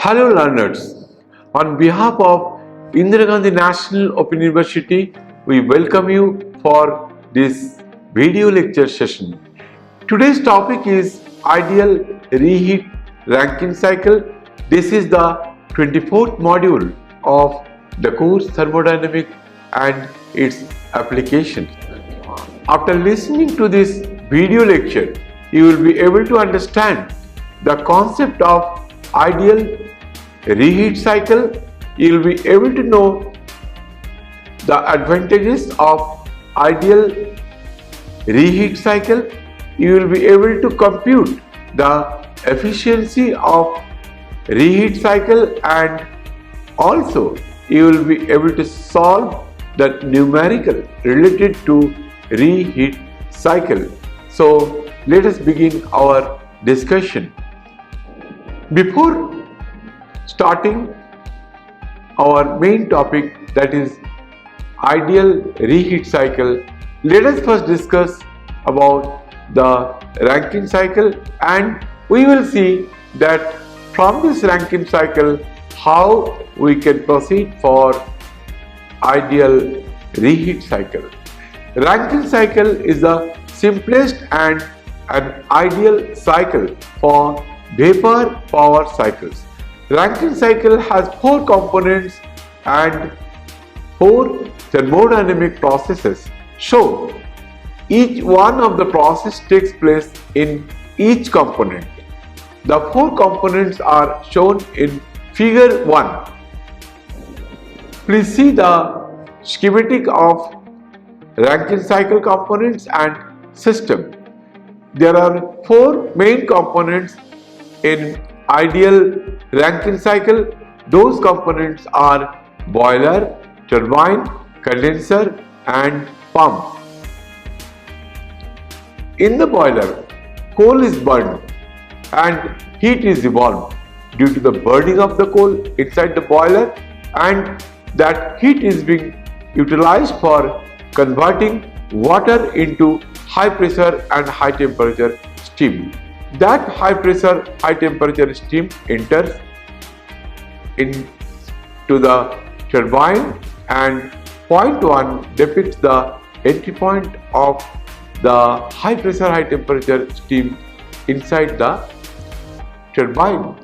Hello learners, on behalf of Indira Gandhi National Open University, we welcome you for this video lecture session. Today's topic is ideal reheat Rankine cycle. This is the 24th module of the course Thermodynamics and its applications. After listening to this video lecture, you will be able to understand the concept of ideal reheat cycle. You will be able to know the advantages of ideal reheat cycle. You will be able to compute the efficiency of reheat cycle, and also you will be able to solve the numerical related to reheat cycle. So let us begin our discussion. Before starting our main topic, that is ideal reheat cycle, let us first discuss about the Rankine cycle, and we will see that from this Rankine cycle how we can proceed for ideal reheat cycle. Rankine cycle is the simplest and an ideal cycle for vapor power cycles. Rankine cycle has 4 components and 4 thermodynamic processes. So each one of the process takes place in each component. The 4 components are shown in figure 1. Please see the schematic of Rankine cycle components and system. There are 4 main components in ideal Rankine cycle. Those components are boiler, turbine, condenser and pump. In the boiler, coal is burned and heat is evolved due to the burning of the coal inside the boiler, and that heat is being utilized for converting water into high pressure and high temperature steam. That high pressure, high temperature steam enters into the turbine, and point 1 depicts the entry point of the high pressure, high temperature steam inside the turbine.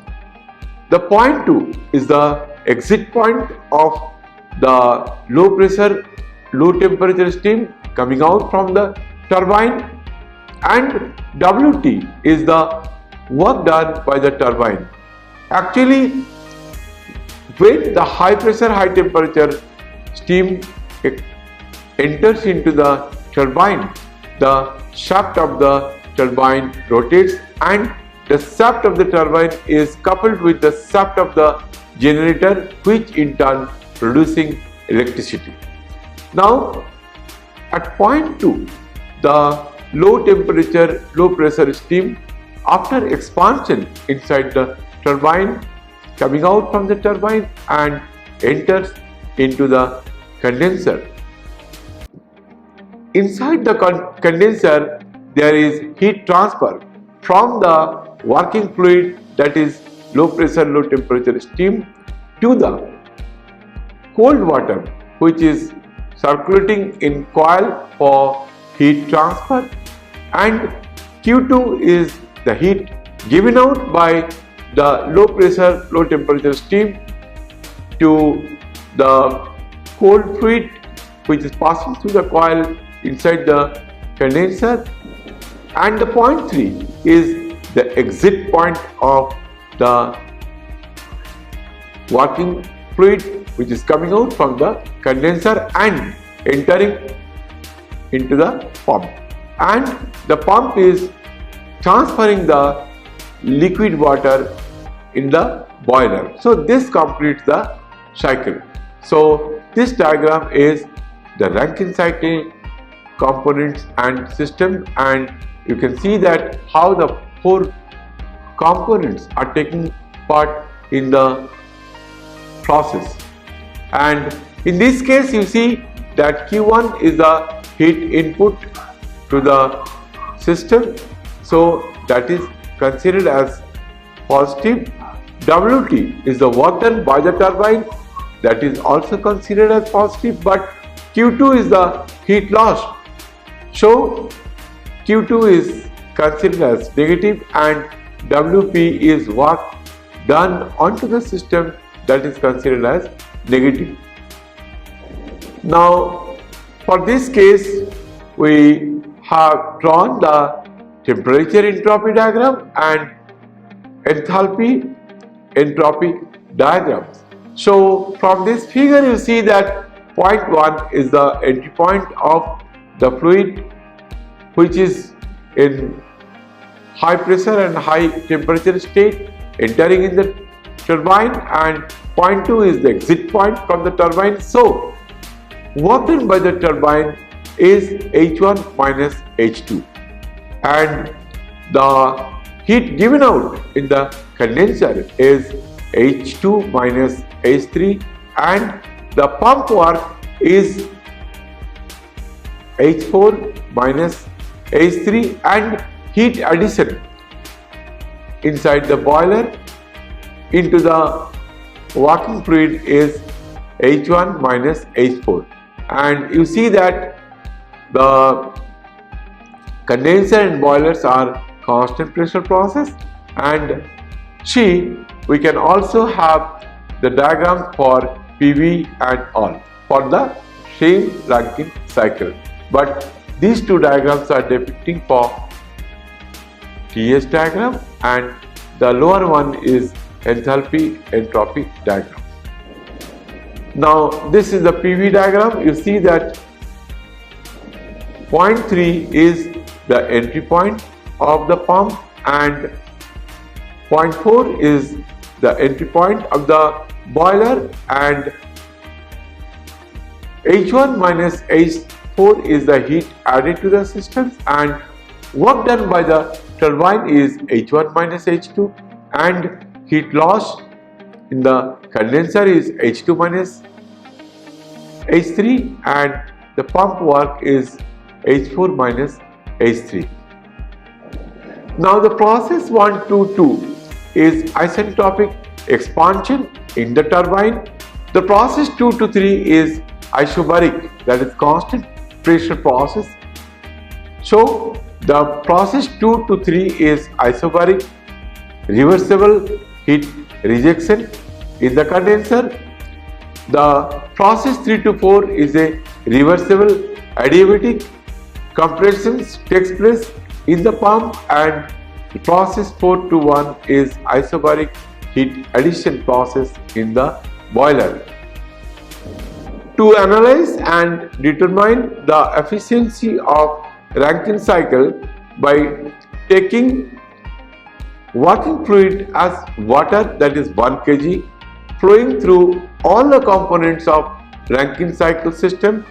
The point 2 is the exit point of the low pressure, low temperature steam coming out from the turbine, and WT is the work done by the turbine. Actually, when the high pressure, high temperature steam enters into the turbine, the shaft of the turbine rotates, and the shaft of the turbine is coupled with the shaft of the generator, which in turn producing electricity. Now at point 2, the low temperature, low pressure steam, after expansion inside the turbine, coming out from the turbine and enters into the condenser. Inside the condenser, there is heat transfer from the working fluid, that is low pressure, low temperature steam, to the cold water, which is circulating in coil for heat transfer, and Q2 is the heat given out by the low pressure, low temperature steam to the cold fluid, which is passing through the coil inside the condenser, and the point 3 is the exit point of the working fluid, which is coming out from the condenser and entering into the pump, and the pump is transferring the liquid water in the boiler. So this completes the cycle. So this diagram is the Rankine cycle components and system, and you can see that how the 4 components are taking part in the process. And in this case you see that Q1 is the heat input to the system, so that is considered as positive. WT is the work done by the turbine, that is also considered as positive, but Q2 is the heat loss, so Q2 is considered as negative, and WP is work done onto the system, that is considered as negative. Now for this case we have drawn the temperature entropy diagram and enthalpy entropy diagrams. So from this figure you see that point 1 is the entry point of the fluid which is in high pressure and high temperature state entering in the turbine, and point 2 is the exit point from the turbine. So work done by the turbine is H1 minus H2, and the heat given out in the condenser is H2 minus H3, and the pump work is H4 minus H3, and heat addition inside the boiler into the working fluid is H1 minus H4. And you see that the condenser and boilers are constant pressure process, and see we can also have the diagram for PV and all for the same Rankine cycle, but these 2 diagrams are depicting for TS diagram, and the lower one is enthalpy entropy diagram. Now this is the PV diagram. You see that point 3 is the entry point of the pump, and point 4 is the entry point of the boiler, and H1 minus H4 is the heat added to the system, and work done by the turbine is H1 minus H2, and heat loss in the condenser is H2 minus H3, and the pump work is H4 minus H3. Now the process 1 to 2 is isentropic expansion in the turbine. The process 2 to 3 is isobaric, that is constant pressure process. So the process 2 to 3 is isobaric, reversible heat rejection in the condenser. The process 3 to 4 is a reversible adiabatic compression takes place in the pump, and the process 4 to 1 is isobaric heat addition process in the boiler. To analyze and determine the efficiency of Rankine cycle by taking working fluid as water, that is 1 kg, flowing through all the components of Rankine cycle system,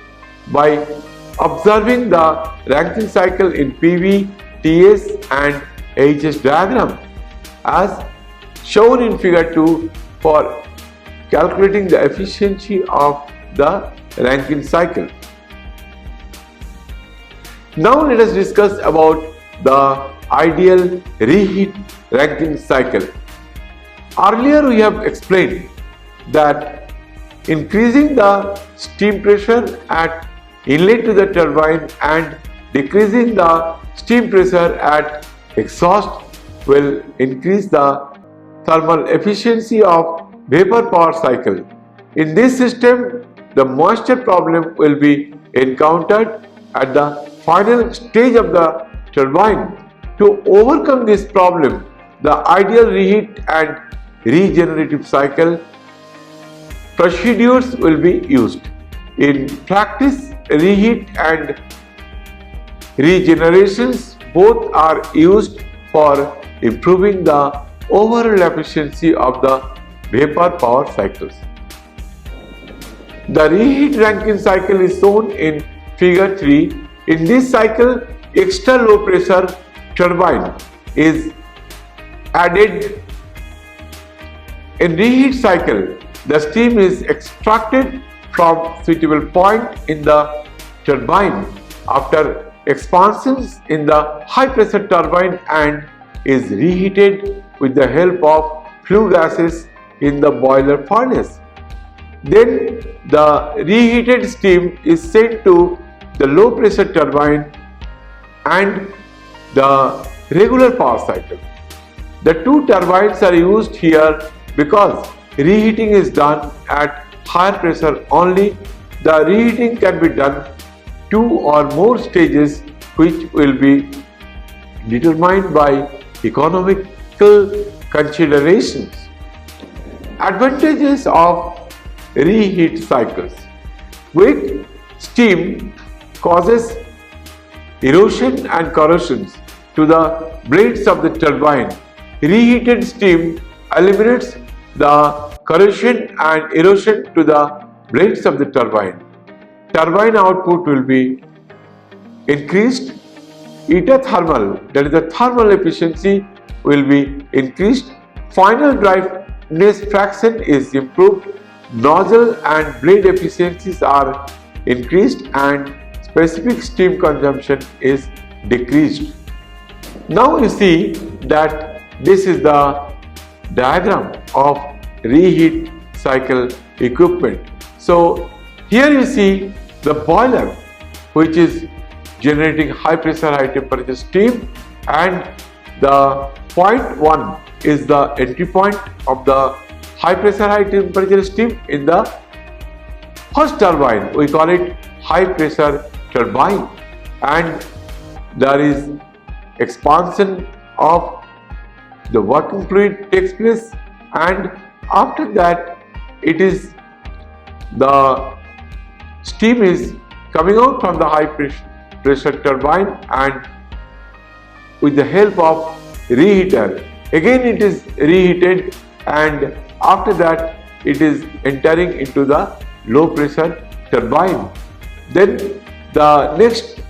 by observing the Rankine cycle in PV, TS and HS diagram as shown in figure 2 for calculating the efficiency of the Rankine cycle. Now let us discuss about the ideal reheat Rankine cycle. Earlier we have explained that increasing the steam pressure at inlet to the turbine and decreasing the steam pressure at exhaust will increase the thermal efficiency of vapor power cycle. In this system, the moisture problem will be encountered at the final stage of the turbine. To overcome this problem, the ideal reheat and regenerative cycle procedures will be used. In practice, reheat and regenerations both are used for improving the overall efficiency of the vapor power cycles. The reheat Rankine cycle is shown in figure 3. In this cycle, extra low pressure turbine is added. In reheat cycle, the steam is extracted from suitable point in the turbine after expansions in the high pressure turbine and is reheated with the help of flue gases in the boiler furnace. Then the reheated steam is sent to the low pressure turbine and the regular power cycle. The two turbines are used here because reheating is done at higher pressure only. The reheating can be done 2 or more stages, which will be determined by economical considerations. Advantages of reheat cycles. Weak steam causes erosion and corrosions to the blades of the turbine. Reheated steam eliminates the corrosion and erosion to the blades of the turbine. Turbine output will be increased. Eta thermal, that is the thermal efficiency, will be increased. Final dryness fraction is improved. Nozzle and blade efficiencies are increased and specific steam consumption is decreased. Now you see that this is the diagram of reheat cycle equipment. So here you see the boiler, which is generating high pressure high temperature steam, and the point 1 is the entry point of the high pressure high temperature steam in the first turbine. We call it high pressure turbine, and there is expansion of the working fluid takes place, and after that it is the steam is coming out from the high pressure turbine, and with the help of reheater again it is reheated, and after that it is entering into the low pressure turbine. Then the next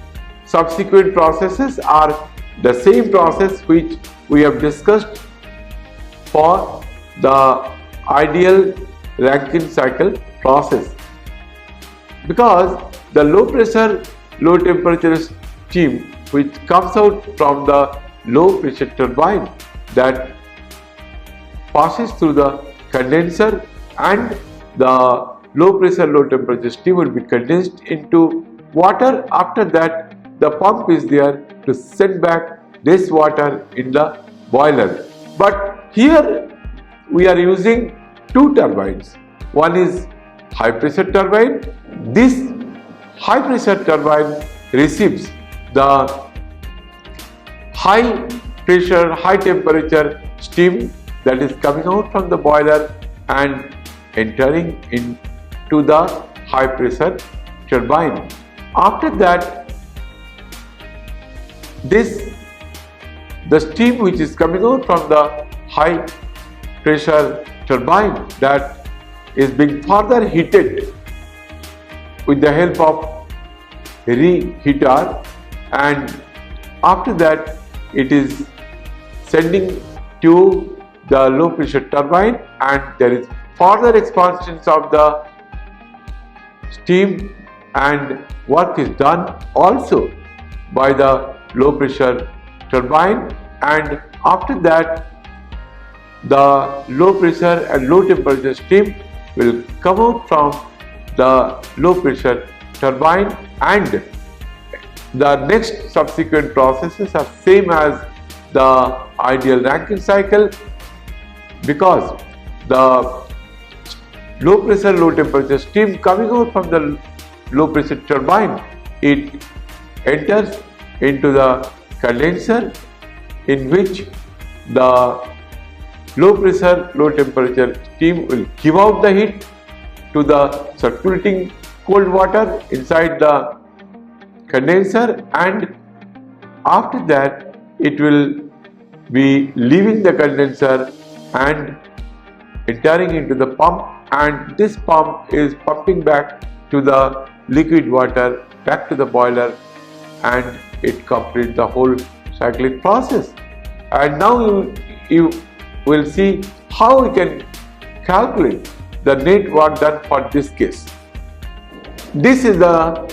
subsequent processes are the same process which we have discussed for the ideal Rankine cycle process, because the low pressure low temperature steam which comes out from the low pressure turbine that passes through the condenser, and the low pressure low temperature steam will be condensed into water. After that the pump is there to send back this water in the boiler. But here we are using two turbines. One is high pressure turbine. This high pressure turbine receives the high pressure high temperature steam that is coming out from the boiler and entering into the high pressure turbine. After that, the steam which is coming out from the high pressure turbine that is being further heated with the help of reheater, and after that it is sending to the low pressure turbine, and there is further expansions of the steam and work is done also by the low pressure turbine, and after that the low pressure and low temperature steam will come out from the low pressure turbine, and the next subsequent processes are same as the ideal Rankine cycle, because the low pressure low temperature steam coming out from the low pressure turbine, it enters into the condenser in which the low pressure low temperature steam will give out the heat to the circulating cold water inside the condenser, and after that it will be leaving the condenser and entering into the pump, and this pump is pumping back to the liquid water back to the boiler, and it completes the whole cyclic process. And now you will see how we can calculate the net work done for this case. This is the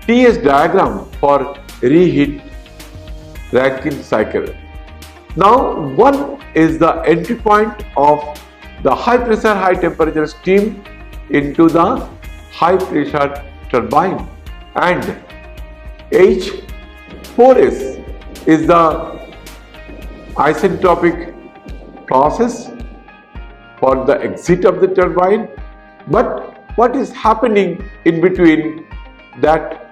TS diagram for reheat Rankine cycle. Now, one is the entry point of the high pressure, high temperature steam into the high pressure turbine, and H4S is the isentropic process for the exit of the turbine. But what is happening in between that,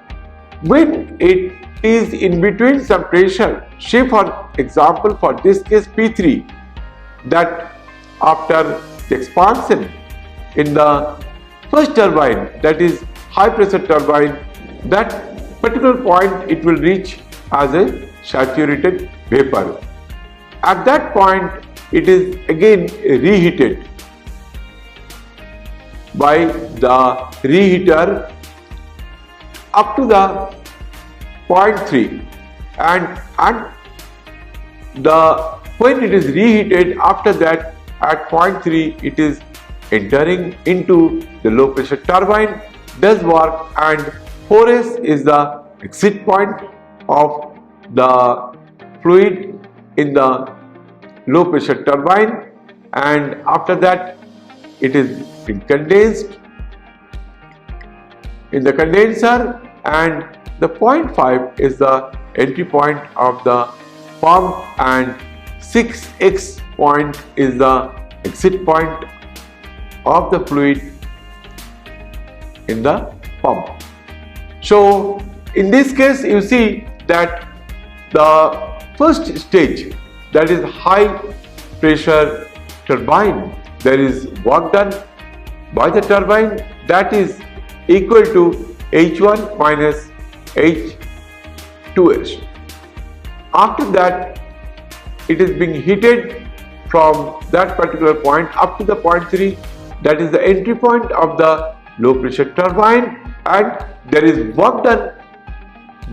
when it is in between some pressure, say for example for this case P3, that after the expansion in the first turbine, that is high pressure turbine, that particular point it will reach as a saturated vapor. At that point it is again reheated by the reheater up to the 0.3, and when it is reheated, after that at 0.3 it is entering into the low pressure turbine, does work, and 4S is the exit point of the fluid in the low pressure turbine, and after that it is being condensed in the condenser, and the 0.5 is the entry point of the pump, and 6x point is the exit point of the fluid in the pump. So in this case you see that the first stage, that is high pressure turbine, there is work done by the turbine that is equal to H1 minus H2S. After that it is being heated from that particular point up to the 0.3, that is the entry point of the low pressure turbine, and there is work done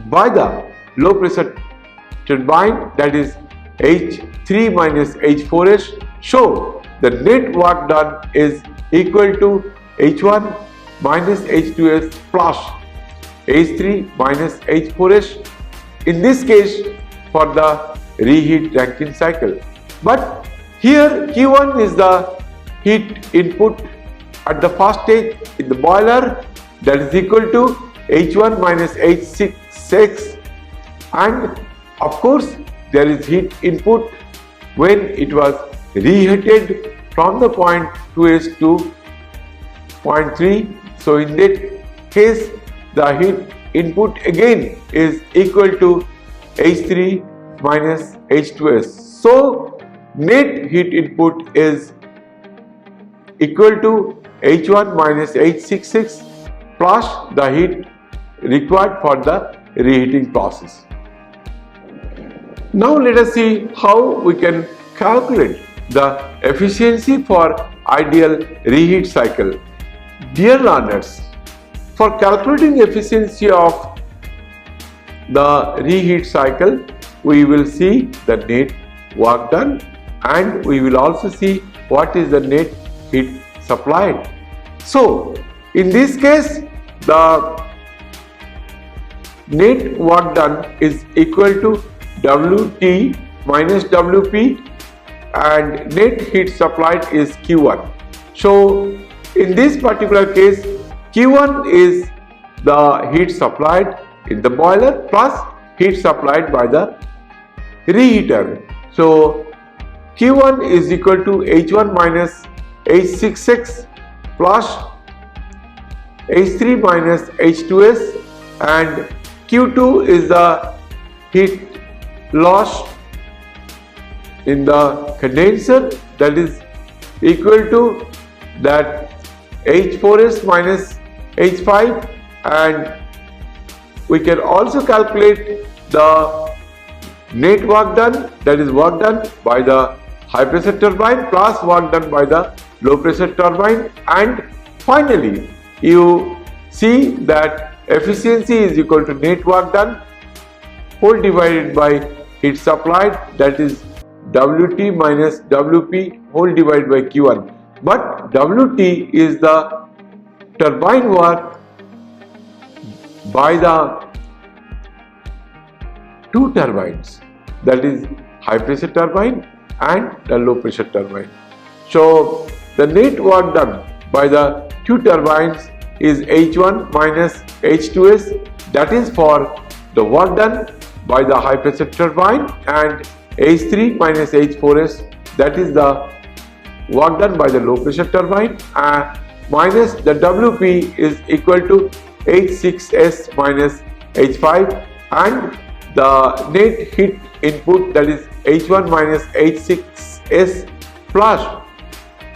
by the low pressure turbine, that is H3 minus H4S. So the net work done is equal to H1 minus H2S plus H3 minus H4S, in this case for the reheat Rankine cycle. But here Q1 is the heat input at the first stage in the boiler, that is equal to H1 minus H6, and of course there is heat input when it was reheated from the point 2S to 0.3. So in that case the heat input again is equal to H3 minus H2S. So net heat input is equal to H1 minus H66 plus the heat required for the reheating process. Now let us see how we can calculate the efficiency for ideal reheat cycle. Dear learners, for calculating efficiency of the reheat cycle, we will see the net work done, and we will also see what is the net heat supplied. So in this case the net work done is equal to WT minus WP, and net heat supplied is Q1. So in this particular case Q1 is the heat supplied in the boiler plus heat supplied by the reheater. So Q1 is equal to H1 minus H66 plus H3 minus H2S, and Q2 is the heat loss in the condenser, that is equal to that H4S minus H5, and we can also calculate the net work done, that is work done by the high pressure turbine plus work done by the low pressure turbine, and finally you see that efficiency is equal to net work done whole divided by heat supplied, that is Wt minus Wp whole divided by Q1. But Wt is the turbine work by the two turbines, that is high pressure turbine and the low pressure turbine. So the net work done by the two turbines is H1 minus H2s, that is for the work done by the high pressure turbine, and H3 minus H4s, that is the work done by the low pressure turbine, minus the Wp is equal to H6s minus H5, and the net heat input, that is H1 minus H6s, plus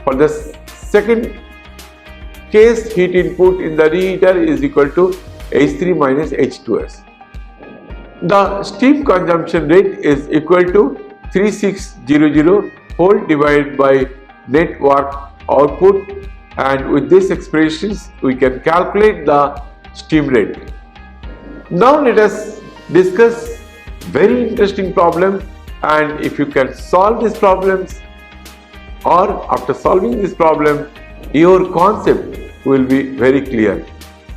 for the second case heat input in the reheater is equal to H3 minus H2s. The steam consumption rate is equal to 3600 whole divided by net work output, and with these expressions we can calculate the steam rate. Now let us discuss very interesting problem, and if you can solve these problems, or after solving this problem your concept will be very clear.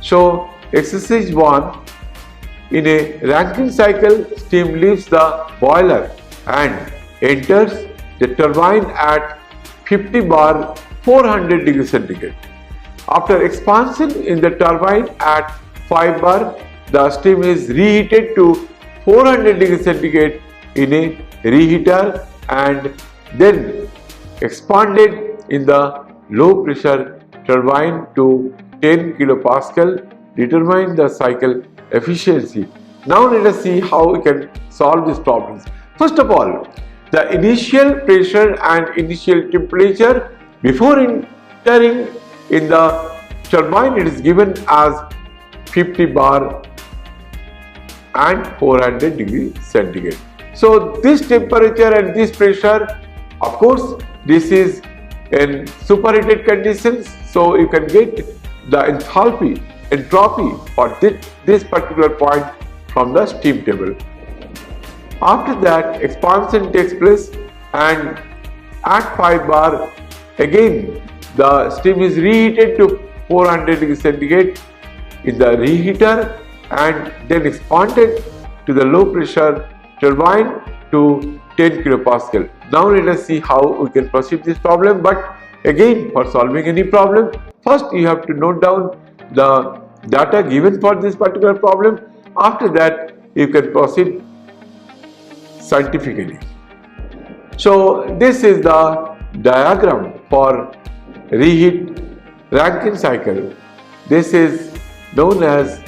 So exercise 1, in a Rankine cycle steam leaves the boiler and enters the turbine at 50 bar 400 degrees centigrade. After expansion in the turbine at 5 bar, the steam is reheated to 400 degrees centigrade in a reheater and then expanded in the low pressure turbine to 10 kilopascal. Determine the cycle efficiency. Now let us see how we can solve these problems. First of all, the initial pressure and initial temperature before entering in the turbine, it is given as 50 bar and 400 degree centigrade. So this temperature and this pressure, of course this is in superheated conditions, so you can get the entropy for this particular point from the steam table. After that, expansion takes place, and at 5 bar again the steam is reheated to 400 degrees centigrade in the reheater and then expanded to the low pressure turbine to 10 kilopascal. Now let us see how we can proceed this problem. But again, for solving any problem, first you have to note down the data given for this particular problem. After that you can proceed scientifically. So this is the diagram for reheat Rankine cycle. This is known as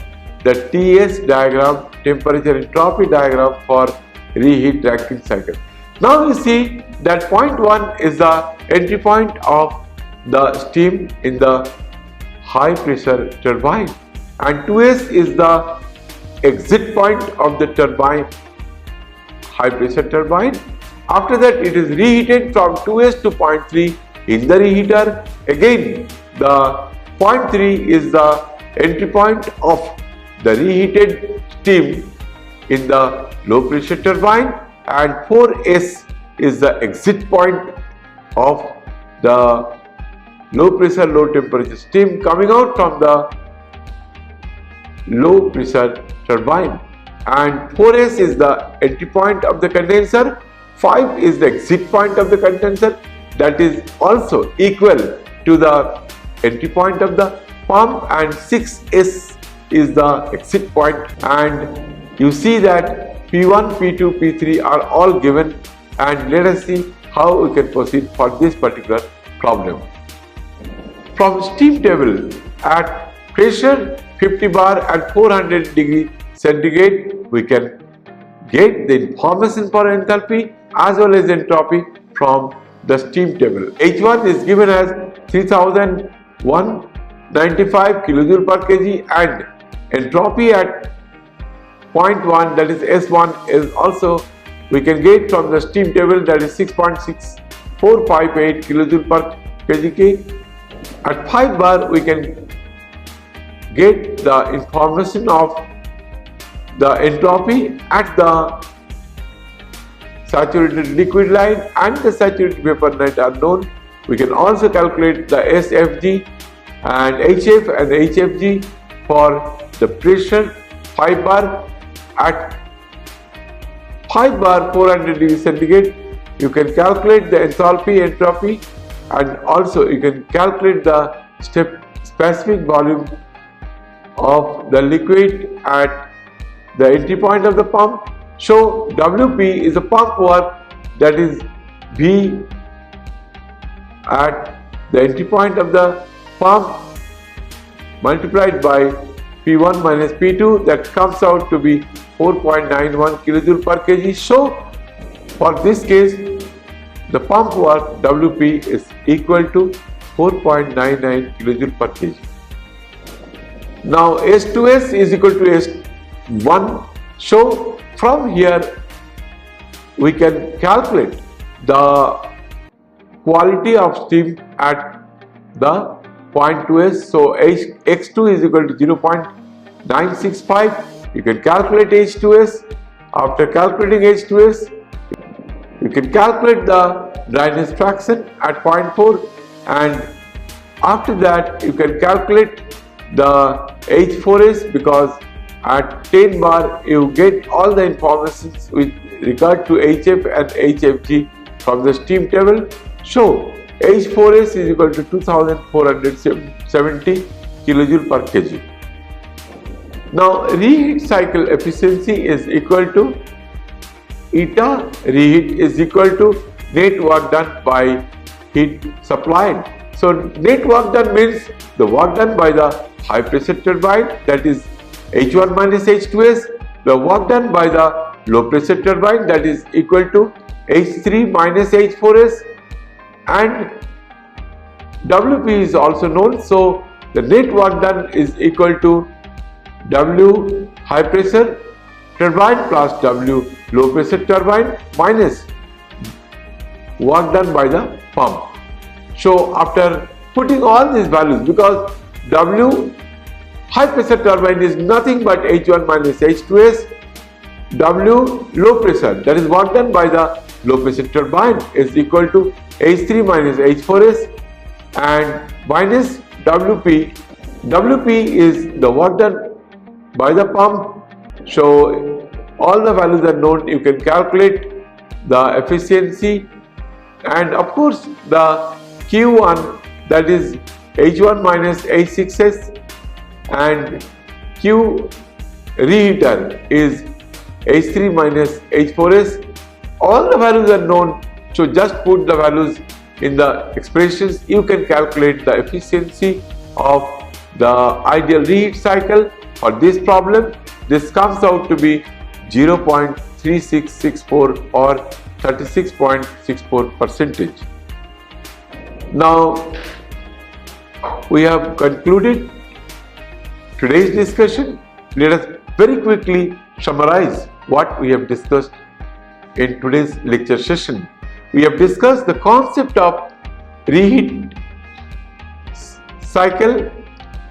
the TS diagram, temperature entropy diagram for reheat Rankine cycle. Now you see that point 1 is the entry point of the steam in the high pressure turbine, and 2S is the exit point of the turbine, high pressure turbine. After that it is reheated from 2S to point 3 in the reheater. Again the point 3 is the entry point of the reheated steam in the low pressure turbine, and 4S is the exit point of the low pressure low temperature steam coming out from the low pressure turbine, and 4S is the entry point of the condenser, 5 is the exit point of the condenser, that is also equal to the entry point of the pump, and 6S is the exit point. And you see that P1, P2, P3 are all given, and let us see how we can proceed for this particular problem. From steam table at pressure 50 bar and 400 degree centigrade, we can get the information for enthalpy as well as entropy from the steam table. H1 is given as 3195 kilojoule per kg, and entropy at point 1, that is S1, is also we can get from the steam table, that is 6.6458 kilojoule per kg. At 5 bar we can get the information of the entropy at the saturated liquid line and the saturated vapor line are known. We can also calculate the SFG and HF and HFG for the pressure 5 bar. At 5 bar 400 degrees centigrade, you can calculate the enthalpy, entropy, and also you can calculate the specific volume of the liquid at the entry point of the pump. So WP is the pump work, that is V at the entry point of the pump multiplied by P1 minus P2, that comes out to be 4.91 kilojoule per kg. So for this case, the pump work WP is equal to 4.99 kilojoule per kg. Now S2S is equal to S1. So from here we can calculate the quality of steam at the point 2S. So X2 is equal to 0.965. You can calculate H2S. After calculating H2S, you can calculate the dryness fraction at 0.4, and after that you can calculate the H4S, because at 10 bar you get all the information with regard to HF and HFG from the steam table. So H4S is equal to 2470 kilojoule per kg. Now reheat cycle efficiency is equal to eta reheat is equal to net work done by heat supplied. So net work done means the work done by the high pressure turbine, that is H1 minus H2S, the work done by the low pressure turbine, that is equal to H3 minus H4S, and WP is also known. So the net work done is equal to W high pressure turbine plus W low pressure turbine minus work done by the pump. So after putting all these values, because W high pressure turbine is nothing but H1 minus H2S, W low pressure, that is work done by the low pressure turbine, is equal to H3 minus H4S, and minus WP. WP is the work done by the pump. So all the values are known. You can calculate the efficiency, and of course the Q1, that is H1 minus H6S, and Q reheater is H3 minus H4S. All the values are known, so just put the values in the expressions. You can calculate the efficiency of the ideal reheat cycle. For this problem, this comes out to be 0.3664 or 36.64%. Now we have concluded today's discussion. Let us very quickly summarize what we have discussed in today's lecture session. We have discussed the concept of reheat cycle.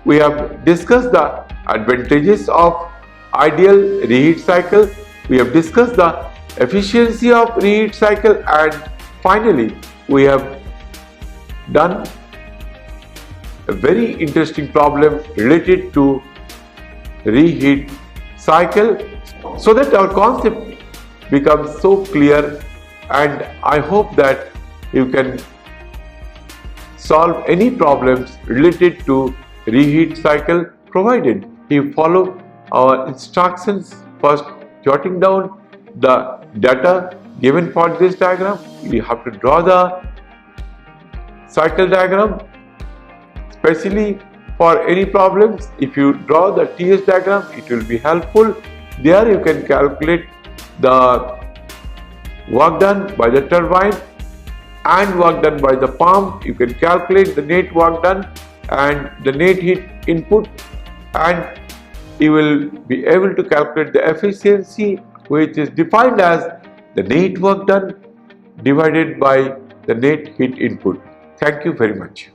We have discussed the advantages of ideal reheat cycle. We have discussed the efficiency of reheat cycle, and finally we have done a very interesting problem related to reheat cycle, so that our concept becomes so clear, and I hope that you can solve any problems related to reheat cycle, provided you follow our instructions. First, jotting down the data given for this diagram. You have to draw the cycle diagram, especially for any problems. If you draw the TS diagram, it will be helpful. There you can calculate the work done by the turbine and work done by the pump. You can calculate the net work done and the net heat input, and you will be able to calculate the efficiency, which is defined as the net work done divided by the net heat input. Thank you very much.